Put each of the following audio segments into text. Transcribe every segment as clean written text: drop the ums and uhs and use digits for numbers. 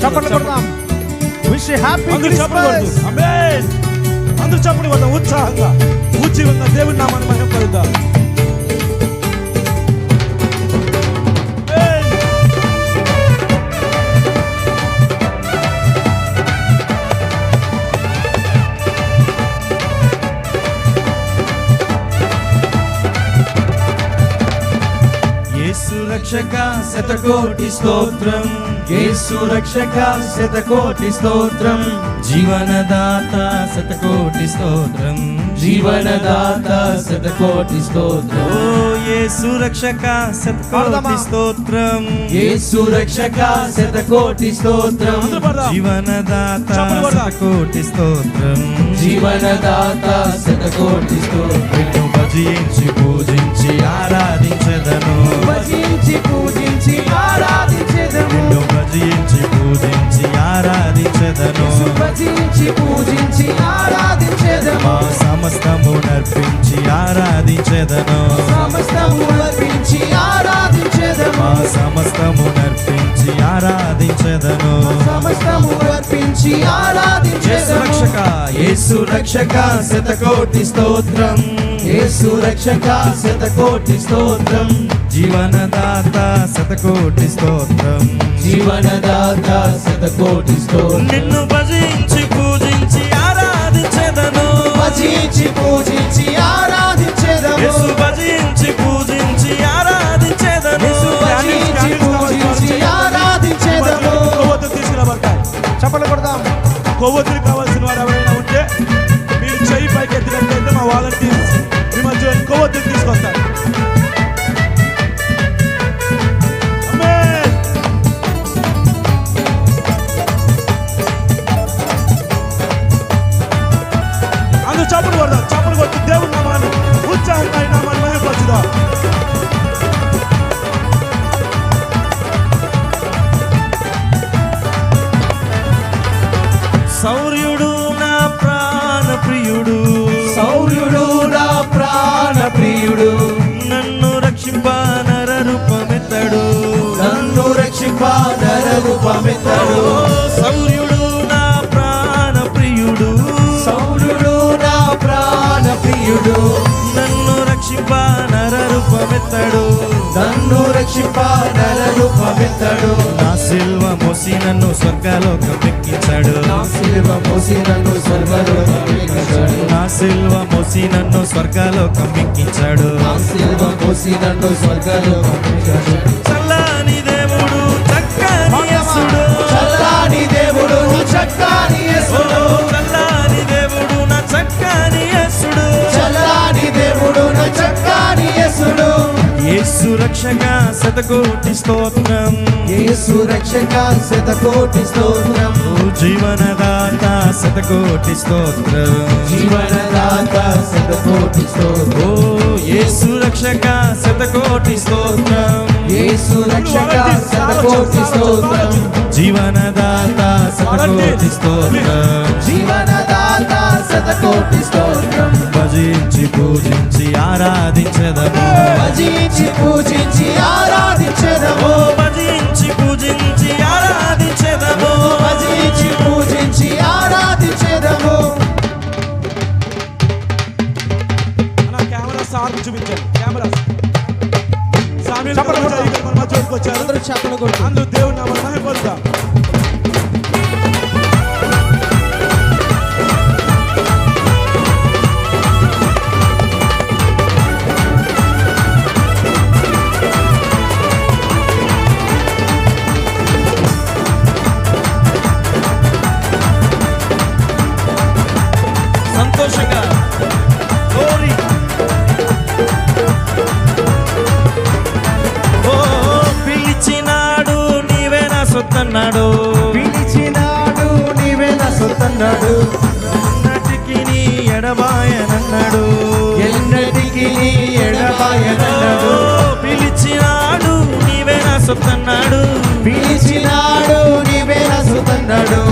చప్పట్లు కొడదాం. Wish happy Christmas. Amen. అందరూ చప్పట్లు కొడదాం ఉత్సాహంగా. ఉజ్జీవంగా దేవుని నామాన్ని మహిమపరుద్దాం. యేసు రక్షక శతకోటి స్తోత్రం, యేసు రక్షక శతకోటి స్తోత్రం, జీవనదాత శతకోటి స్తోత్రం, జీవనదాత శతకోటి స్తోత్రం. ఓ యేసు రక్షక శతకోటి స్తోత్రం, యేసు రక్షక శతకోటి స్తోత్రం, జీవనదాత శతకోటి స్తోత్రం, జీవనదాత శతకోటి స్తోత్రం. భజించి పూజించి ఆరాధించెదను, భజించి పూజించి ఆరాధించెదను, భజించి పూజించి ఆరాధించెదను, భజించి పూజించి ఆరాధించెదను. మా సమస్తము నర్పించి ఆరాధించెదను, సమస్తము నర్పించి ఆరాధించెదను, మా సమస్తము నర్పించి ఆరాధించెదను, సమస్తము నర్పించి ఆరాధించెదను. యేసు రక్షక, యేసు రక్షక శతకోటి స్తోత్రం, యేసు రక్షక శతకోటి స్తోత్రం, జీవనదాత శతకోటి స్తోత్రం, జీవనదాత శతకోటి స్తోత్రం. నిన్ను భజించి పూజించి ఆరాధించెదను, భజించి పూజించి ఆరాధించెదను, యేసు భజించి పూజించి ఆరాధించెదను, భజించి పూజించి ఆరాధించెదను. కొవ్వొత్తులు తీసుకురాబడతాయి. చప్పట్లు కొడదాం. కొవ్వొత్తులు కావాల్సిన వారు ఎవరైనా ఉంటే మీరు చెయ్యి పైకి ఎత్తినట్లయితే మా వాలంటీర్స్ మీ మధ్య కొవ్వొత్తులు తీసుకొస్తారు. అందరూ చప్పట్లు కొడదాం. చప్పట్లు కొట్టి దేవుని నామాన్ని ఉత్సాహంగా ఈ నామాన్ని మహిమపరచుదాం. సౌర్యుడు నా ప్రాణ ప్రియుడు, సౌర్యుడు నా ప్రాణ ప్రియుడు, నన్ను రక్షింప నర రూపమెత్తడు, నన్ను రక్షింప నర రూపమెత్తడు. సౌర్యుడు నా ప్రాణ ప్రియుడు, సౌర్యుడు నా ప్రాణ ప్రియుడు, నన్ను రక్షింప నర రూపమెత్తడు, నన్ను రక్షింప నర రూపమెత్తడు. నా సిల్వ మోసి నన్ను స్వర్గలోకం ఎక్కించాడు, నా సిల్వ మోసి నన్ను స్వర్గలోకం ఎక్కించాడు, నా సిల్వ మోసి నన్ను స్వర్గలోకం ఎక్కించాడు, నా సిల్వ మోసి నన్ను స్వర్గలోకం ఎక్కించాడు. చల్లని దేవుడు చక్కని యేసుడు, చల్లని దేవుడు చక్కని యేసుడు, చల్లని దేవుడు నా చక్కని యేసుడు, చల్లని దేవుడు నా చక్కని యేసుడు. యేసు రక్షక శతకోటి స్తోత్రం, యేసు రక్షక శతకోటి స్తోత్రం, జీవనదాత శతకోటి స్తోత్రం, జీవనదాత శతకోటి స్తోత్రం. ఓ యేసు రక్షక శతకోటి స్తోత్రం, యేసు రక్షక శతకోటి స్తోత్రం, జీవనదాత శతకోటి స్తోత్రం, జీవనదాత శతకోటి స్తోత్రం. భజించి పూజించి ఆరాధించెదము, భజించి పూజించి ఆరాధించెదము, భజించి పూజించి ఆరాధించెదము, భజించి పూజించి ఆరాధించెదము. అలా కెమెరా సార్ చూపించారు. కెమెరా సామీల్ మన మధ్యలోకి వచ్చారు. అందరూ చప్పట్లు కొడదాం. అందరూ దేవుని నామాన్ని మహిమపరుద్దాం. సంతోషంగా గోరి ఓ పిలిచినాడు నీవే నా సొత్తన్నాడు, పిలిచినాడు నీవే నా సొత్తన్నాడు, ఎన్నటికి నీ ఎడబాయనన్నాడు, ఎన్నటికి నీ ఎడబాయనన్నాడు. పిలిచినాడు నీవే నా సొత్తన్నాడు, పిలిచినాడు నీవే నా సొత్తన్నాడు,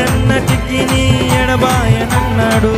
ఎన్నటికి నీ ఎడబాయనన్నాడు,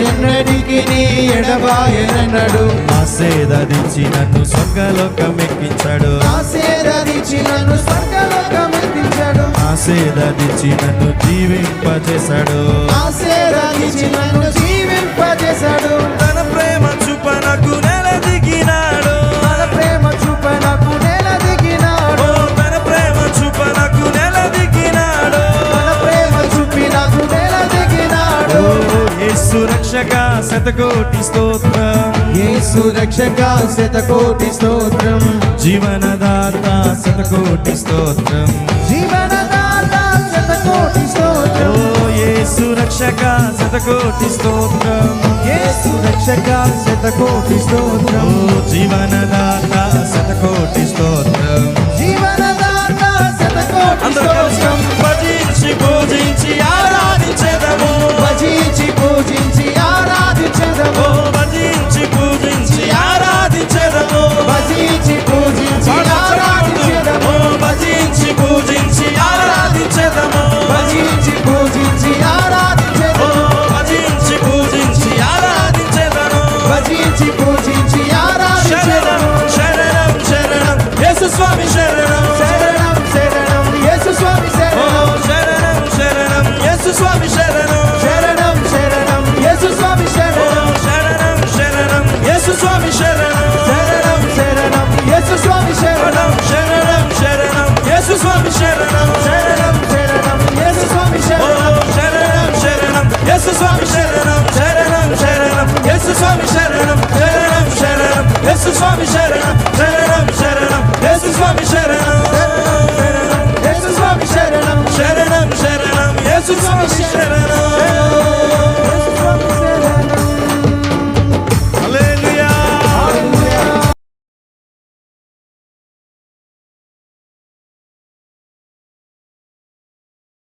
ఎన్నటికి నీ ఎడబాయనన్నాడు. ఆశీర్వదించి నన్ను స్వర్గలోకం ఎక్కించాడు, ఆశీర్వదించి నన్ను స్వర్గలోకం ఎక్కించాడు, ఆశీర్వదించి నన్ను జీవింపజేశాడు. ఆశీర్వదించి నన్ను జీవింపజేశాడు. తన ప్రేమ చూప నాకు నెల దిగినాడు. తన ప్రేమ చూప నాకు నేల దిగినాడు. తన ప్రేమ చూప నాకు నెల దిగినాడు. తన ప్రేమ చూపి నాకు నేల దిగినాడు. యేసు రక్షక శతకోటి స్తోత్రం. యేసు రక్షక శతకోటి స్తోత్రం. జీవనదాత శతకోటి స్తోత్రం. జీవనదాత శతకోటి స్తోత్రం. యేసు రక్షక శతకోటి స్తోత్రం. యేసు రక్షక శతకోటి స్తోత్రం. జీవనదాత శతకోటి స్తోత్రం. జీవనదాత శతకోటి అందరూ కలిసి స్తోత్రం. భజించి పూజించి ఆరాధించెదము. భజించి పూజించి ఆరాధించెదము. భజించి పూజించి ఆరాధించెదము. భజించి పూజించి ఆరాధించెదము. భజించి పూజించి ఆరాధించెదము. భజించి పూజించి ఆరాధించెదము. భజించి పూజించి ఆరాధించెదము. భజించి పూజించి శరణం ఆరాధించెదము. శరణం శరణం యేసు స్వామి శరణం. శరణం శరణం యేసు స్వామి శరణం. శరణం శరణం యేసు స్వామి శరణం. శరణం శరణం యేసు స్వామి శరణం. శరణం శరణం యేసు స్వామి శరణం. శరణం శరణం యేసు స్వామి శరణం. శరణం శరణం యేసు స్వామి శరణం. శరణం శరణం యేసు స్వామి శరణం. శరణం శరణం యేసు స్వామి శరణం. శరణం శరణం యేసు స్వామి శరణం. శరణం శరణం యేసు స్వామి శరణం. శరణం శరణం యేసు స్వామి శరణం.